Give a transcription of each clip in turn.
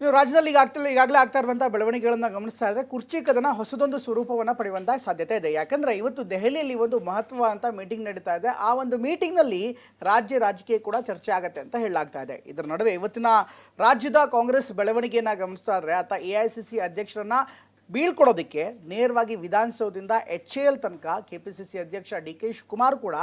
ನೀವು ರಾಜ್ಯದಲ್ಲಿ ಈಗಾಗಲೇ ಆಗ್ತಾ ಇರುವಂತಹ ಬೆಳವಣಿಗೆಗಳನ್ನು ಗಮನಿಸ್ತಾ ಇದ್ರೆ ಕುರ್ಚಿ ಕದನ ಹೊಸದೊಂದು ಸ್ವರೂಪವನ್ನು ಪಡೆಯುವಂತಹ ಸಾಧ್ಯತೆ ಇದೆ. ಯಾಕಂದ್ರೆ ಇವತ್ತು ದೆಹಲಿಯಲ್ಲಿ ಒಂದು ಮಹತ್ವ ಅಂತ ಮೀಟಿಂಗ್ ನಡೀತಾ ಇದೆ. ಆ ಒಂದು ಮೀಟಿಂಗ್ನಲ್ಲಿ ರಾಜಕೀಯ ಕೂಡ ಚರ್ಚೆ ಆಗುತ್ತೆ ಅಂತ ಹೇಳಲಾಗ್ತಾ ಇದೆ. ಇದರ ನಡುವೆ ಇವತ್ತಿನ ರಾಜ್ಯದ ಕಾಂಗ್ರೆಸ್ ಬೆಳವಣಿಗೆಯನ್ನು ಗಮನಿಸ್ತಾ ಇದ್ರೆ ಆತ AICC ಅಧ್ಯಕ್ಷರನ್ನ ಬೀಳ್ಕೊಡೋದಕ್ಕೆ ನೇರವಾಗಿ ವಿಧಾನಸೌಧದಿಂದ HAL ತನಕ KPCC ಅಧ್ಯಕ್ಷ DK ಶಿವಕುಮಾರ್ ಕೂಡ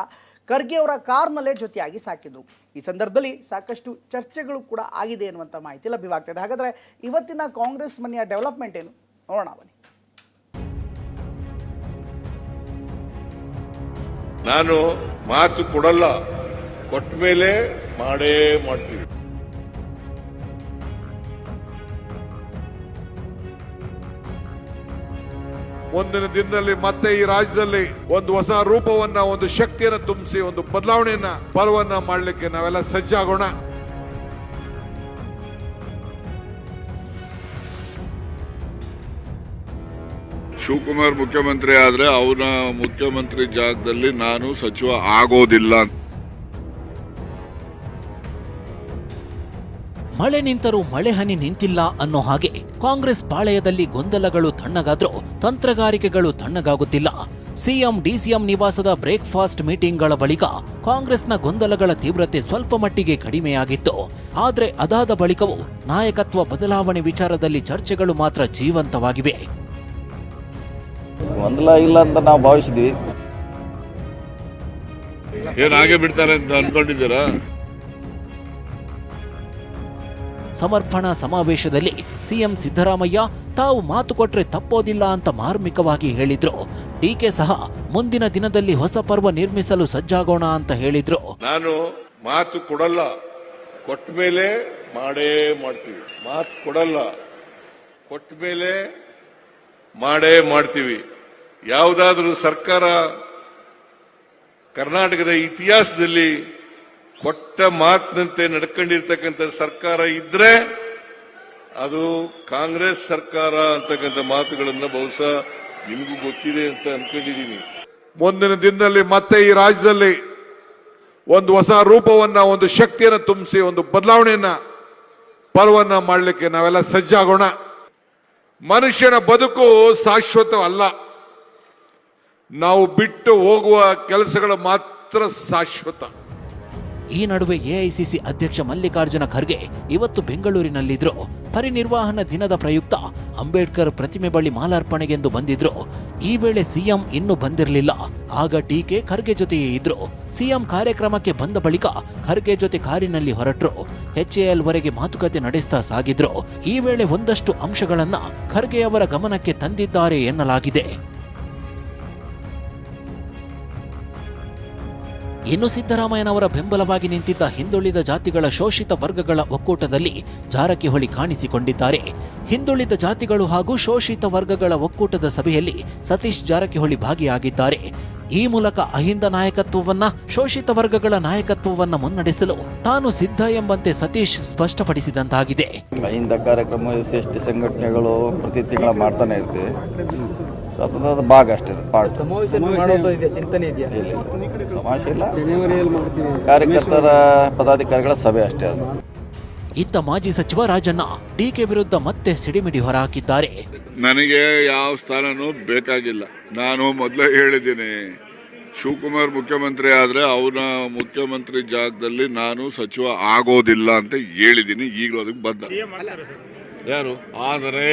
ಖರ್ಗೆ ಅವರ ಕಾರ್ನಲ್ಲೇ ಜೊತೆಯಾಗಿ ಸಾಕಿದ್ರು. ಈ ಸಂದರ್ಭದಲ್ಲಿ ಸಾಕಷ್ಟು ಚರ್ಚೆಗಳು ಕೂಡ ಆಗಿದೆ ಎನ್ನುವಂಥ ಮಾಹಿತಿ ಲಭ್ಯವಾಗ್ತದೆ. ಹಾಗಾದರೆ ಇವತ್ತಿನ ಕಾಂಗ್ರೆಸ್ ಮನೆಯ ಡೆವಲಪ್ಮೆಂಟ್ ಏನು ನೋಡೋಣ ಬನ್ನಿ. ನಾನು ಮಾತು ಕೊಡಲ್ಲ, ಕೊಟ್ಟ ಮೇಲೆ ಮಾಡೇ ಮಾಡ್ತೀವಿ. ಮುಂದಿನ ದಿನದಲ್ಲಿ ಮತ್ತೆ ಈ ರಾಜ್ಯದಲ್ಲಿ ಒಂದು ಹೊಸ ರೂಪವನ್ನ, ಒಂದು ಶಕ್ತಿಯನ್ನು ತುಂಬಿಸಿ, ಒಂದು ಬದಲಾವಣೆಯನ್ನ, ಪರ್ವನ್ನ ಮಾಡಲಿಕ್ಕೆ ನಾವೆಲ್ಲ ಸಜ್ಜಾಗೋಣ. ಶಿವಕುಮಾರ್ ಮುಖ್ಯಮಂತ್ರಿ ಆದ್ರೆ ಅವನ ಮುಖ್ಯಮಂತ್ರಿ ಜಾಗದಲ್ಲಿ ನಾನು ಸಚಿವ ಆಗೋದಿಲ್ಲ. ಮಳೆ ನಿಂತರೂ ಮಳೆ ಹನಿ ನಿಂತಿಲ್ಲ ಅನ್ನೋ ಹಾಗೆ ಕಾಂಗ್ರೆಸ್ ಪಾಳೆಯದಲ್ಲಿ ಗೊಂದಲಗಳು ತಣ್ಣಗಾದ್ರೂ ತಂತ್ರಗಾರಿಕೆಗಳು ತಣ್ಣಗಾಗುತ್ತಿಲ್ಲ. ಸಿಎಂ DCM ನಿವಾಸದ ಬ್ರೇಕ್ಫಾಸ್ಟ್ ಮೀಟಿಂಗ್ಗಳ ಬಳಿಕ ಕಾಂಗ್ರೆಸ್ನ ಗೊಂದಲಗಳ ತೀವ್ರತೆ ಸ್ವಲ್ಪ ಮಟ್ಟಿಗೆ ಕಡಿಮೆಯಾಗಿತ್ತು. ಆದರೆ ಅದಾದ ಬಳಿಕವೂ ನಾಯಕತ್ವ ಬದಲಾವಣೆ ವಿಚಾರದಲ್ಲಿ ಚರ್ಚೆಗಳು ಮಾತ್ರ ಜೀವಂತವಾಗಿವೆ. ಗೊಂದಲ ಇಲ್ಲ ಅಂತ ನಾವು ಭಾವಿಸಿದ್ವಿ. ಏನ್ ಹಾಗೆ ಬಿಡ್ತಾರೆ ಅಂತ ಅನ್ಕೊಂಡಿದ್ದೀರಾ? ಸಮರ್ಪಣಾ ಸಮಾವೇಶದಲ್ಲಿ ಸಿಎಂ ಸಿದ್ದರಾಮಯ್ಯ ತಾವು ಮಾತು ಕೊಟ್ರೆ ತಪ್ಪೋದಿಲ್ಲ ಅಂತ ಮಾರ್ಮಿಕವಾಗಿ ಹೇಳಿದ್ರು. DK ಸಹ ಮುಂದಿನ ದಿನದಲ್ಲಿ ಹೊಸ ಪರ್ವ ನಿರ್ಮಿಸಲು ಸಜ್ಜಾಗೋಣ ಅಂತ ಹೇಳಿದ್ರು. ನಾನು ಮಾತು ಕೊಡಲ್ಲ, ಕೊಟ್ಟ ಮೇಲೆ ಮಾಡೇ ಮಾಡ್ತೀವಿ. ಮಾತು ಕೊಡಲ್ಲ, ಕೊಟ್ಟ ಮೇಲೆ ಮಾಡೇ ಮಾಡ್ತೀವಿ. ಯಾವುದಾದ್ರೂ ಸರ್ಕಾರ ಕರ್ನಾಟಕದ ಇತಿಹಾಸದಲ್ಲಿ ಕೊಟ್ಟ ಮಾತಿನಂತೆ ನಡ್ಕೊಂಡಿರ್ತಕ್ಕಂಥ ಸರ್ಕಾರ ಇದ್ರೆ ಅದು ಕಾಂಗ್ರೆಸ್ ಸರ್ಕಾರ ಅಂತಕ್ಕಂಥ ಮಾತುಗಳನ್ನ ಬಹುಶಃ ನಿಮಗೂ ಗೊತ್ತಿದೆ ಅಂತ ಅನ್ಕೊಂಡಿದ್ದೀನಿ. ಮುಂದಿನ ದಿನದಲ್ಲಿ ಮತ್ತೆ ಈ ರಾಜ್ಯದಲ್ಲಿ ಒಂದು ಹೊಸ ರೂಪವನ್ನ, ಒಂದು ಶಕ್ತಿಯನ್ನು ತುಂಬಿಸಿ, ಒಂದು ಬದಲಾವಣೆಯನ್ನ, ಪರ್ವನ್ನ ಮಾಡಲಿಕ್ಕೆ ನಾವೆಲ್ಲ ಸಜ್ಜಾಗೋಣ. ಮನುಷ್ಯನ ಬದುಕು ಶಾಶ್ವತ ಅಲ್ಲ. ನಾವು ಬಿಟ್ಟು ಹೋಗುವ ಕೆಲಸಗಳು ಮಾತ್ರ ಶಾಶ್ವತ. ಈ ನಡುವೆ AICC ಅಧ್ಯಕ್ಷ ಮಲ್ಲಿಕಾರ್ಜುನ ಖರ್ಗೆ ಇವತ್ತು ಬೆಂಗಳೂರಿನಲ್ಲಿದ್ರು. ಪರಿನಿರ್ವಾಹನಾ ದಿನದ ಪ್ರಯುಕ್ತ ಅಂಬೇಡ್ಕರ್ ಪ್ರತಿಮೆ ಬಳಿ ಮಾಲಾರ್ಪಣೆಗೆಂದು ಬಂದಿದ್ರು. ಈ ವೇಳೆ ಸಿಎಂ ಇನ್ನೂ ಬಂದಿರಲಿಲ್ಲ. ಆಗ DK ಖರ್ಗೆ ಜೊತೆಯೇ ಇದ್ರು. ಸಿಎಂ ಕಾರ್ಯಕ್ರಮಕ್ಕೆ ಬಂದ ಬಳಿಕ ಖರ್ಗೆ ಜೊತೆ ಕಾರಿನಲ್ಲಿ ಹೊರಟ್ರು. HAL ವರೆಗೆ ಮಾತುಕತೆ ನಡೆಸ್ತಾ ಸಾಗಿದ್ರು. ಈ ವೇಳೆ ಒಂದಷ್ಟು ಅಂಶಗಳನ್ನ ಖರ್ಗೆ ಅವರ ಗಮನಕ್ಕೆ ತಂದಿದ್ದಾರೆ ಎನ್ನಲಾಗಿದೆ. ಇನ್ನು ಸಿದ್ದರಾಮಯ್ಯನವರ ಬೆಂಬಲವಾಗಿ ನಿಂತಿದ್ದ ಹಿಂದುಳಿದ ಜಾತಿಗಳ ಶೋಷಿತ ವರ್ಗಗಳ ಒಕ್ಕೂಟದಲ್ಲಿ ಜಾರಕಿಹೊಳಿ ಕಾಣಿಸಿಕೊಂಡಿದ್ದಾರೆ. ಹಿಂದುಳಿದ ಜಾತಿಗಳು ಹಾಗೂ ಶೋಷಿತ ವರ್ಗಗಳ ಒಕ್ಕೂಟದ ಸಭೆಯಲ್ಲಿ ಸತೀಶ್ ಜಾರಕಿಹೊಳಿ ಭಾಗಿಯಾಗಿದ್ದಾರೆ. ಈ ಮೂಲಕ ಅಹಿಂದ ನಾಯಕತ್ವವನ್ನ, ಶೋಷಿತ ವರ್ಗಗಳ ನಾಯಕತ್ವವನ್ನ ಮುನ್ನಡೆಸಲು ತಾನು ಸಿದ್ಧ ಎಂಬಂತೆ ಸತೀಶ್ ಸ್ಪಷ್ಟಪಡಿಸಿದಂತಾಗಿದೆ. ಅಹಿಂದ ಕಾರ್ಯಕ್ರಮ SC ಸಂಘಟನೆಗಳು ಪ್ರತಿ ತಿಂಗಳ ಮಾಡ್ತಾನೆ ಇರ್ತೀವಿ. ಸತತದ ಭಾಗ ಅಷ್ಟೇ. ಸಮಾವೇಶ ಇಲ್ಲ, ಕಾರ್ಯಕರ್ತರ ಪದಾಧಿಕಾರಿಗಳ ಸಭೆ ಅಷ್ಟೇ ಅದು. ಇತ್ತ ಮಾಜಿ ಸಚಿವ ರಾಜಣ್ಣ DK ವಿರುದ್ಧ ಮತ್ತೆ ಸಿಡಿಮಿಡಿ ಹೊರಹಾಕಿದ್ದಾರೆ. ನನಗೆ ಯಾವ ಸ್ಥಾನನೂ ಬೇಕಾಗಿಲ್ಲ. ನಾನು ಮೊದಲೇ ಹೇಳಿದ್ದೀನಿ, ಶಿವಕುಮಾರ್ ಮುಖ್ಯಮಂತ್ರಿ ಆದ್ರೆ ಅವನ ಮುಖ್ಯಮಂತ್ರಿ ಜಾಗದಲ್ಲಿ ನಾನು ಸಚಿವ ಆಗೋದಿಲ್ಲ ಅಂತ ಹೇಳಿದ್ದೀನಿ. ಈಗಲೂ ಅದಕ್ಕೆ ಬದ್ಧ. ಯಾರು ಆದರೆ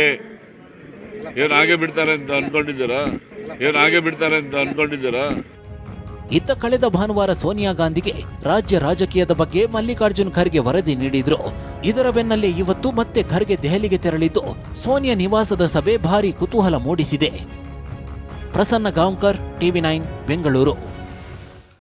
ಏನ್ ಹಾಗೆ ಬಿಡ್ತಾರೆ ಅಂತ ಅನ್ಕೊಂಡಿದ್ದೀರಾ? ಇತ್ತ ಕಳೆದ ಭಾನುವಾರ ಸೋನಿಯಾ ಗಾಂಧಿಗೆ ರಾಜ್ಯ ರಾಜಕೀಯದ ಬಗ್ಗೆ ಮಲ್ಲಿಕಾರ್ಜುನ್ ಖರ್ಗೆ ವರದಿ ನೀಡಿದ್ರು. ಇದರ ಬೆನ್ನಲ್ಲೇ ಇವತ್ತು ಮತ್ತೆ ಖರ್ಗೆ ದೆಹಲಿಗೆ ತೆರಳಿದ್ದು ಸೋನಿಯಾ ನಿವಾಸದ ಸಭೆ ಭಾರೀ ಕುತೂಹಲ ಮೂಡಿಸಿದೆ. ಪ್ರಸನ್ನ ಗಾಂವ್ಕರ್, TV9 ಬೆಂಗಳೂರು.